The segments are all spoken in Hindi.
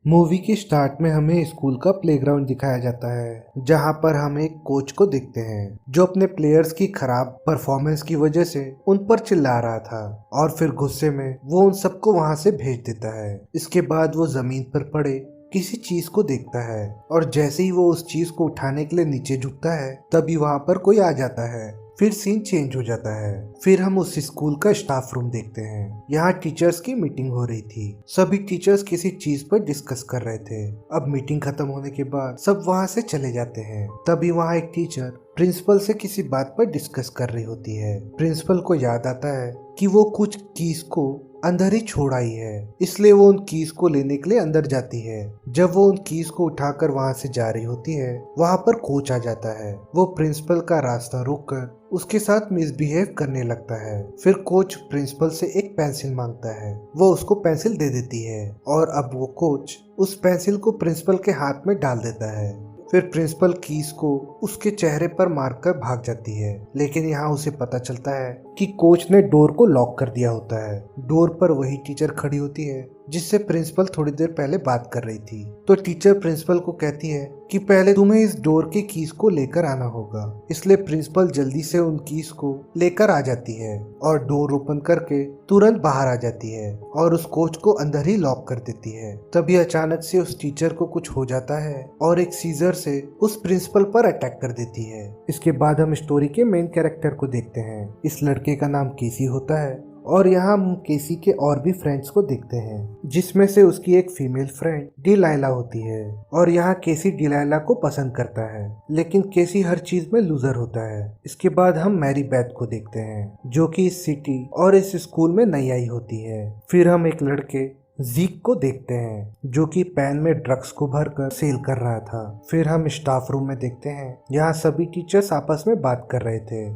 मूवी के स्टार्ट में हमें स्कूल का प्लेग्राउंड दिखाया जाता है जहां पर हम एक कोच को देखते हैं जो अपने प्लेयर्स की खराब परफॉर्मेंस की वजह से उन पर चिल्ला रहा था और फिर गुस्से में वो उन सबको वहां से भेज देता है। इसके बाद वो जमीन पर पड़े किसी चीज को देखता है और जैसे ही वो उस चीज को उठाने के लिए नीचे झुकता है तभी वहां पर कोई आ जाता है। फिर सीन चेंज हो जाता है। फिर हम उस स्कूल का स्टाफ रूम देखते हैं। यहाँ टीचर्स की मीटिंग हो रही थी। सभी टीचर्स किसी चीज पर डिस्कस कर रहे थे। अब मीटिंग खत्म होने के बाद सब वहाँ से चले जाते हैं। तभी वहाँ एक टीचर प्रिंसिपल से किसी बात पर डिस्कस कर रही होती है। प्रिंसिपल को याद आता है कि वो कुछ कीज को अंदर ही छोड़ आई है, इसलिए वो उन कीज को लेने के लिए अंदर जाती है। जब वो उन कीज को उठाकर वहाँ से जा रही होती है वहाँ पर कोच आ जाता है। वो प्रिंसिपल का रास्ता रोककर उसके साथ मिसबिहेव करने लगता है। फिर कोच प्रिंसिपल से एक पेंसिल मांगता है। वो उसको पेंसिल दे देती है और अब वो कोच उस पेंसिल को प्रिंसिपल के हाथ में डाल देता है। फिर प्रिंसिपल कीज को उसके चेहरे पर मारकर भाग जाती है, लेकिन यहाँ उसे पता चलता है कि कोच ने डोर को लॉक कर दिया होता है। डोर पर वही टीचर खड़ी होती है जिससे प्रिंसिपल थोड़ी देर पहले बात कर रही थी। तो टीचर प्रिंसिपल को कहती है कि पहले तुम्हें इस डोर की कीज को लेकर आना होगा। इसलिए प्रिंसिपल जल्दी से उन कीज को लेकर आ जाती है और डोर ओपन करके तुरंत बाहर आ जाती है और उस कोच को अंदर ही लॉक कर देती है। तभी अचानक से उस टीचर को कुछ हो जाता है और एक सीजर से उस प्रिंसिपल पर अटैक कर देती है। इसके बाद हम स्टोरी के मेन कैरेक्टर को देखते हैं। इस लड़के का नाम केसी होता है और यहाँ हम केसी के और भी फ्रेंड्स को देखते हैं जिसमें से उसकी एक फीमेल फ्रेंड डिलाइला होती है। और यहाँ केसी डिलाइला को पसंद करता है, लेकिन केसी हर चीज में लूजर होता है। इसके बाद हम मैरी बेथ को देखते हैं जो कि इस सिटी और इस स्कूल में नई आई होती है। फिर हम एक लड़के जीक को देखते हैं जो कि पैन में ड्रग्स को भरकर सेल कर रहा था। फिर हम स्टाफ रूम में देखते हैं, यहाँ सभी टीचर्स आपस में बात कर रहे थे।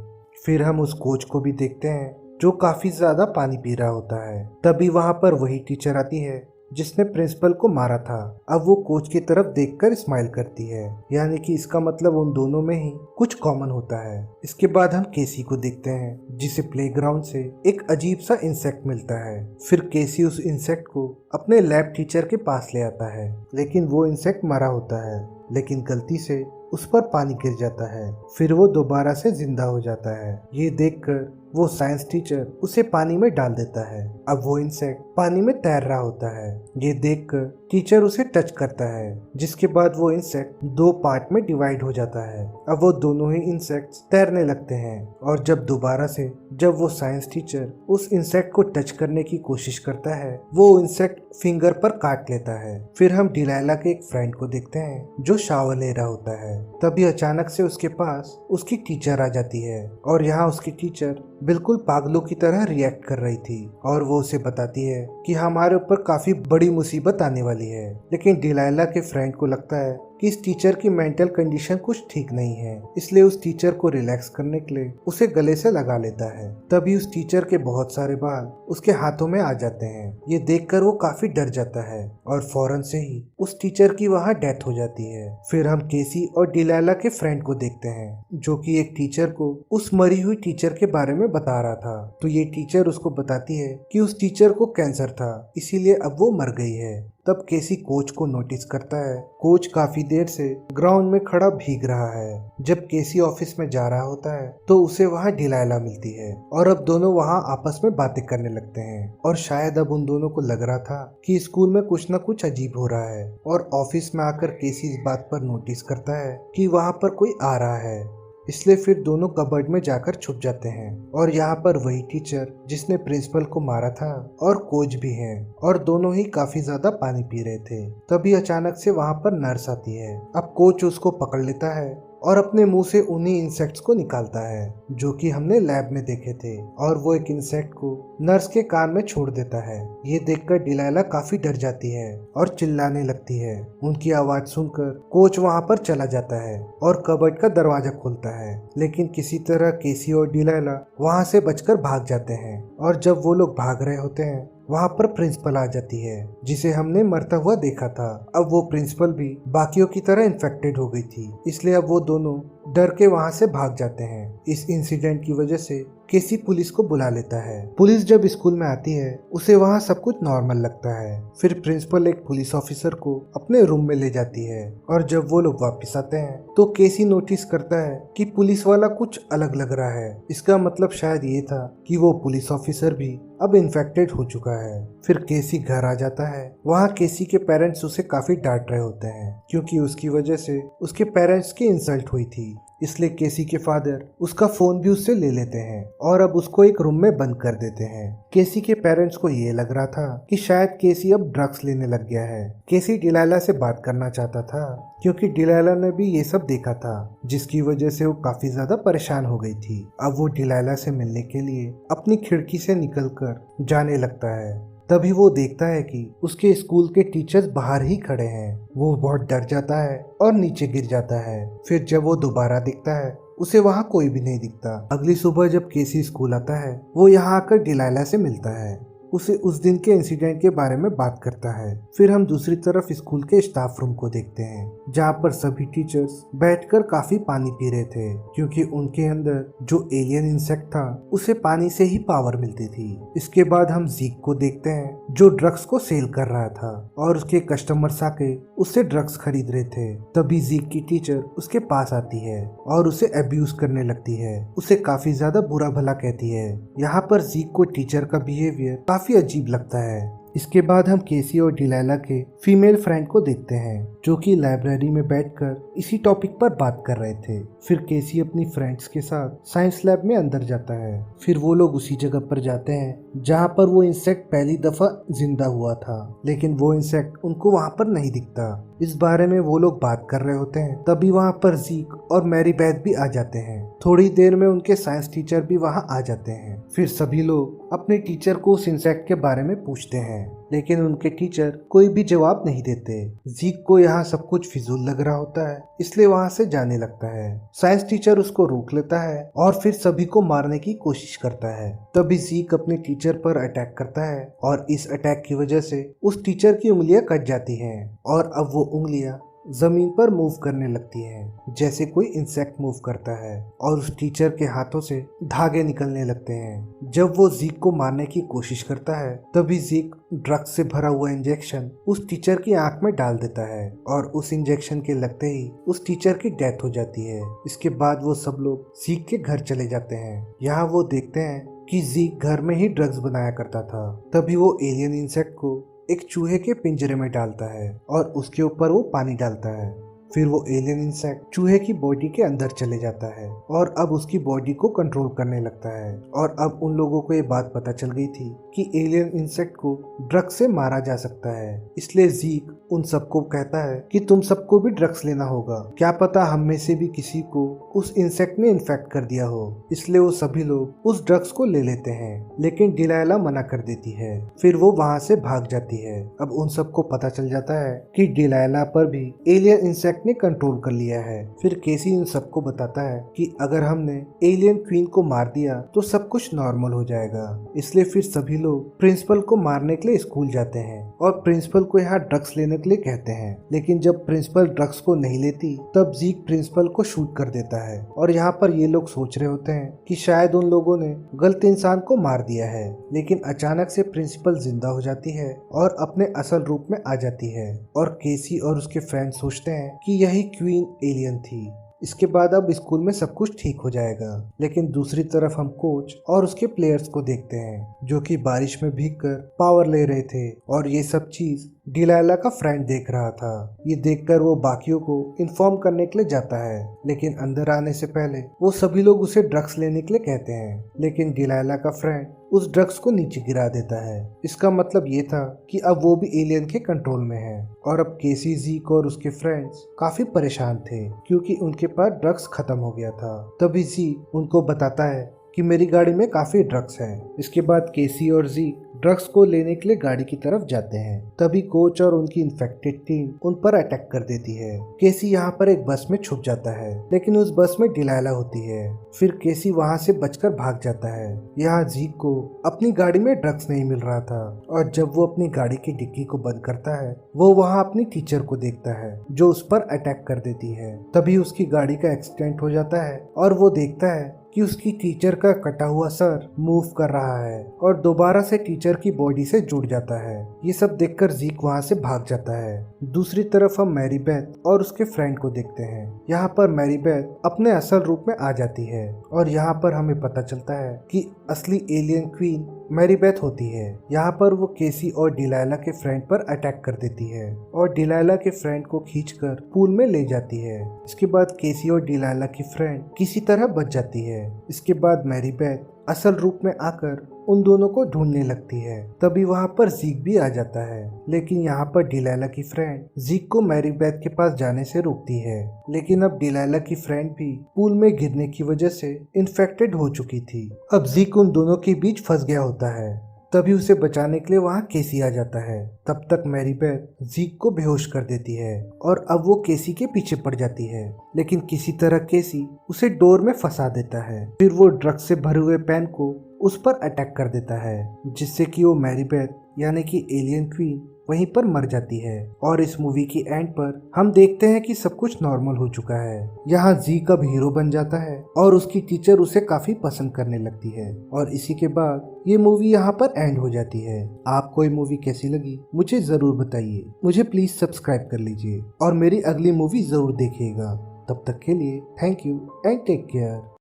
फिर हम उस कोच को भी देखते हैं जो काफी ज्यादा पानी पी रहा होता है। तभी वहां पर वही टीचर आती है जिसने प्रिंसिपल को मारा था। अब वो कोच की तरफ देखकर स्माइल करती है, यानी कि इसका मतलब उन दोनों में ही कुछ कॉमन होता है। इसके बाद हम केसी को देखते हैं जिसे प्लेग्राउंड से एक अजीब सा इंसेक्ट मिलता है। फिर केसी उस इंसेक्ट को अपने लैब टीचर के पास ले आता है, लेकिन वो इंसेक्ट मरा होता है, लेकिन गलती से उस पर पानी गिर जाता है। फिर वो दोबारा से जिंदा हो जाता है। ये देखकर वो साइंस टीचर उसे पानी में डाल देता है। अब वो इंसेक्ट पानी में तैर रहा होता है। ये देखकर टीचर उसे टच करता है, जिसके बाद वो इंसेक्ट दो पार्ट में डिवाइड हो जाता है। अब वो दोनों ही इंसेक्ट्स तैरने लगते हैं और जब वो साइंस टीचर उस इंसेक्ट को टच करने की कोशिश करता है वो इंसेक्ट फिंगर पर काट लेता है। फिर हम डिलाइला के एक फ्रेंड को देखते हैं जो शावर ले रहा होता है। तभी अचानक से उसके पास उसकी टीचर आ जाती है और यहाँ उसकी टीचर बिल्कुल पागलों की तरह रिएक्ट कर रही थी और वो उसे बताती है कि हमारे ऊपर काफी बड़ी मुसीबत आने वाली है। लेकिन डिलाइला के फ्रेंड को लगता है कि इस टीचर की मेंटल कंडीशन कुछ ठीक नहीं है, इसलिए उस टीचर को रिलैक्स करने के लिए उसे गले से लगा लेता है। तभी उस टीचर के बहुत सारे बाल उसके हाथों में आ जाते हैं। ये देखकर वो काफी डर जाता है और फौरन से ही उस टीचर की वहाँ डेथ हो जाती है। फिर हम केसी और डिलाइला के फ्रेंड को देखते हैं जो कि एक टीचर को उस मरी हुई टीचर के बारे में बता रहा था। तो ये टीचर उसको बताती है कि उस टीचर को कैंसर था, इसीलिए अब वो मर गई है। तब केसी कोच को नोटिस करता है। कोच काफी देर से ग्राउंड में खड़ा भीग रहा है। जब केसी ऑफिस में जा रहा होता है तो उसे वहाँ डिलाइला मिलती है और अब दोनों वहाँ आपस में बातें करने लगते हैं। और शायद अब उन दोनों को लग रहा था कि स्कूल में कुछ न कुछ अजीब हो रहा है। और ऑफिस में आकर केसी इस बात पर नोटिस करता है कि वहाँ पर कोई आ रहा है, इसलिए फिर दोनों कबर्ड में जाकर छुप जाते हैं। और यहाँ पर वही टीचर जिसने प्रिंसिपल को मारा था और कोच भी हैं और दोनों ही काफी ज्यादा पानी पी रहे थे। तभी अचानक से वहाँ पर नर्स आती है। अब कोच उसको पकड़ लेता है और अपने मुंह से उन्हीं इंसेक्ट्स को निकालता है जो कि हमने लैब में देखे थे और वो एक इंसेक्ट को नर्स के कान में छोड़ देता है। ये देखकर डिलाइला काफी डर जाती है और चिल्लाने लगती है। उनकी आवाज सुनकर कोच वहाँ पर चला जाता है और कबर्ड का दरवाजा खोलता है, लेकिन किसी तरह केसी और डिलाइला वहाँ से बचकर भाग जाते हैं। और जब वो लोग भाग रहे होते हैं वहाँ पर प्रिंसिपल आ जाती है जिसे हमने मरता हुआ देखा था। अब वो प्रिंसिपल भी बाकियों की तरह इन्फेक्टेड हो गई थी, इसलिए अब वो दोनों डर के वहाँ से भाग जाते हैं। इस इंसिडेंट की वजह से केसी पुलिस को बुला लेता है। पुलिस जब स्कूल में आती है उसे वहाँ सब कुछ नॉर्मल लगता है। फिर प्रिंसिपल एक पुलिस ऑफिसर को अपने रूम में ले जाती है और जब वो लोग वापस आते हैं तो केसी नोटिस करता है कि पुलिस वाला कुछ अलग लग रहा है। इसका मतलब शायद ये था कि वो पुलिस ऑफिसर भी अब इन्फेक्टेड हो चुका है। फिर केसी घर आ जाता है। वहाँ केसी के पेरेंट्स उसे काफी डांट रहे होते हैं क्योंकि उसकी वजह से उसके पेरेंट्स की इंसल्ट हुई थी। इसलिए केसी के फादर उसका फोन भी उससे ले लेते हैं और अब उसको एक रूम में बंद कर देते हैं। केसी के पेरेंट्स को ये लग रहा था कि शायद केसी अब ड्रग्स लेने लग गया है। केसी डिलाइला से बात करना चाहता था क्योंकि डिलाइला ने भी ये सब देखा था, जिसकी वजह से वो काफी ज्यादा परेशान हो गई थी। अब वो डिलाइला से मिलने के लिए अपनी खिड़की से निकलकर जाने लगता है। तभी वो देखता है कि उसके स्कूल के टीचर्स बाहर ही खड़े हैं। वो बहुत डर जाता है और नीचे गिर जाता है। फिर जब वो दोबारा दिखता है उसे वहाँ कोई भी नहीं दिखता। अगली सुबह जब केसी स्कूल आता है वो यहाँ आकर डिलाइला से मिलता है, उसे उस दिन के इंसिडेंट के बारे में बात करता है। फिर हम दूसरी तरफ स्कूल के स्टाफ रूम को देखते हैं जहाँ पर सभी टीचर्स बैठकर काफी पानी पी रहे थे क्योंकि उनके अंदर जो एलियन इंसेक्ट था उसे पानी से ही पावर मिलती थी। इसके बाद हम जीक को देखते हैं जो ड्रग्स को सेल कर रहा था और उसके कस्टमर्स आके उससे ड्रग्स खरीद रहे थे। तभी जीक की टीचर उसके पास आती है और उसे अब्यूज करने लगती है, उसे काफी ज्यादा बुरा भला कहती है। यहाँ पर जीक को टीचर का बिहेवियर काफी अजीब लगता है। इसके बाद हम केसी और डिलाइला के फीमेल फ्रेंड को देखते हैं जो कि लाइब्रेरी में बैठकर इसी टॉपिक पर बात कर रहे थे। फिर केसी अपनी फ्रेंड्स के साथ साइंस लैब में अंदर जाता है। फिर वो लोग उसी जगह पर जाते हैं जहाँ पर वो इंसेक्ट पहली दफा जिंदा हुआ था, लेकिन वो इंसेक्ट उनको वहाँ पर नहीं दिखता। इस बारे में वो लोग बात कर रहे होते हैं तभी वहाँ पर जीक और मैरी बैथ भी आ जाते हैं। थोड़ी देर में उनके साइंस टीचर भी वहाँ आ जाते हैं। फिर सभी लोग अपने टीचर को उस इंसेक्ट के बारे में पूछते हैं लेकिन उनके टीचर कोई भी जवाब नहीं देते। जीक को यहाँ सब कुछ फिजूल लग रहा होता है इसलिए वहाँ से जाने लगता है। साइंस टीचर उसको रोक लेता है और फिर सभी को मारने की कोशिश करता है। तभी जीक अपने टीचर पर अटैक करता है और इस अटैक की वजह से उस टीचर की उंगलियां कट जाती हैं और अब वो उंगलियां जमीन पर मूव करने लगती हैं जैसे कोई इंसेक्ट मूव करता है और उस टीचर के हाथों से धागे निकलने लगते हैं। जब वो जीक को मारने की कोशिश करता है तभी जीक ड्रग्स से भरा हुआ इंजेक्शन उस टीचर की आंख में डाल देता है और उस इंजेक्शन के लगते ही उस टीचर की डेथ हो जाती है। इसके बाद वो सब लोग जीक के घर चले जाते हैं। यहाँ वो देखते हैं कि जीक घर में ही ड्रग्स बनाया करता था। तभी वो एलियन इंसेक्ट को एक चूहे के पिंजरे में डालता है और उसके ऊपर वो पानी डालता है। फिर वो एलियन इंसेक्ट चूहे की बॉडी के अंदर चले जाता है और अब उसकी बॉडी को कंट्रोल करने लगता है। और अब उन लोगों को ये बात पता चल गई थी कि एलियन इंसेक्ट को ड्रग्स से मारा जा सकता है। इसलिए जीक उन सबको कहता है कि तुम सबको भी ड्रग्स लेना होगा, क्या पता हम में से भी किसी को उस इंसेक्ट ने इन्फेक्ट कर दिया हो। इसलिए वो सभी लोग उस ड्रग्स को ले लेते हैं लेकिन डिलाइला मना कर देती है। फिर वो वहाँ से भाग जाती है। अब उन सबको पता चल जाता है कि डिलाइला पर भी एलियन इंसेक्ट ने कंट्रोल कर लिया है। फिर केसी इन सबको बताता है कि अगर हमने एलियन क्वीन को मार दिया तो सब कुछ नॉर्मल हो जाएगा। इसलिए फिर सभी लोग प्रिंसिपल को मारने के लिए स्कूल जाते हैं और प्रिंसिपल को यहाँ ड्रग्स लेने के लिए कहते हैं। लेकिन जब प्रिंसिपल ड्रग्स को नहीं लेती तब जीक प्रिंसिपल को शूट कर देता है और यहाँ पर ये लोग सोच रहे होते हैं कि शायद उन लोगों ने गलत इंसान को मार दिया है। लेकिन अचानक से प्रिंसिपल जिंदा हो जाती है और अपने असल रूप में आ जाती है और केसी और उसके फ्रेंड सोचते हैं कि यही क्वीन एलियन थी। इसके बाद अब स्कूल में सब कुछ ठीक हो जाएगा। लेकिन दूसरी तरफ हम कोच और उसके प्लेयर्स को देखते हैं जो कि बारिश में भीगकर पावर ले रहे थे और ये सब चीज डिलाइला का फ्रेंड देख रहा था। ये देखकर वो बाकियों को इन्फॉर्म करने के लिए जाता है लेकिन अंदर आने से पहले वो सभी लोग उसे ड्रग्स लेने के लिए कहते हैं। लेकिन डिलाइला का फ्रेंड उस ड्रग्स को नीचे गिरा देता है। इसका मतलब ये था कि अब वो भी एलियन के कंट्रोल में है और अब केसी, जीक और उसके फ्रेंड्स काफी परेशान थे क्योंकि उनके पास ड्रग्स खत्म हो गया था। तभी जीक उनको बताता है कि मेरी गाड़ी में काफी ड्रग्स हैं। इसके बाद केसी और जीक ड्रग्स को लेने के लिए गाड़ी की तरफ जाते हैं। तभी कोच और उनकी इन्फेक्टेड टीम उन पर अटैक कर देती है। केसी यहाँ पर एक बस में छुप जाता है, लेकिन उस बस में डिलाइला होती है। फिर केसी वहाँ से बचकर भाग जाता है। यहाँ जीक को अपनी गाड़ी में ड्रग्स नहीं मिल रहा था, और जब वो अपनी गाड़ी की डिक्की को बंद करता है, वो वहाँ अपनी टीचर को देखता है जो उस पर अटैक कर देती है। तभी उसकी गाड़ी का एक्सीडेंट हो जाता है और वो देखता है कि उसकी टीचर का कटा हुआ सर मूव कर रहा है और दोबारा से टीचर की बॉडी से जुड़ जाता है। ये सब देखकर जीक वहाँ से भाग जाता है। दूसरी तरफ हम मैरी बेथ और उसके फ्रेंड को देखते हैं। यहाँ पर मैरी बेथ अपने असल रूप में आ जाती है और यहाँ पर हमें पता चलता है कि असली एलियन क्वीन मैरी बेथ होती है। यहाँ पर वो केसी और डिलाइला के फ्रेंड पर अटैक कर देती है और डिलाइला के फ्रेंड को खींचकर पूल में ले जाती है। इसके बाद केसी और डिलाइला की फ्रेंड किसी तरह बच जाती है। इसके बाद मैरी बेथ असल रूप में आकर उन दोनों को ढूंढने लगती है। तभी वहाँ पर जीक भी आ जाता है, लेकिन यहाँ पर डिलाइला की फ्रेंड जीक को मैरी बेथ के पास जाने से रोकती है। लेकिन अब डिलाइला की फ्रेंड भी पूल में गिरने की वजह से इन्फेक्टेड हो चुकी थी। अब जीक उन दोनों के बीच फंस गया होता है। तभी उसे बचाने के लिए वहाँ केसी आ जाता है। तब तक मैरी बेथ जीक को बेहोश कर देती है और अब वो केसी के पीछे पड़ जाती है, लेकिन किसी तरह केसी उसे डोर में फंसा देता है। फिर वो ड्रग्स से भरे हुए पेन को उस पर अटैक कर देता है, जिससे कि वो मैरी बेथ यानी कि एलियन क्वीन वहीं पर मर जाती है। और इस मूवी की एंड पर हम देखते हैं कि सब कुछ नॉर्मल हो चुका है। यहाँ जीक अब हीरो बन जाता है और उसकी टीचर उसे काफी पसंद करने लगती है, और इसी के बाद ये मूवी यहाँ पर एंड हो जाती है। आपको ये मूवी कैसी लगी मुझे जरूर बताइए। मुझे प्लीज सब्सक्राइब कर लीजिए और मेरी अगली मूवी जरूर देखिएगा। तब तक के लिए thank you and take care.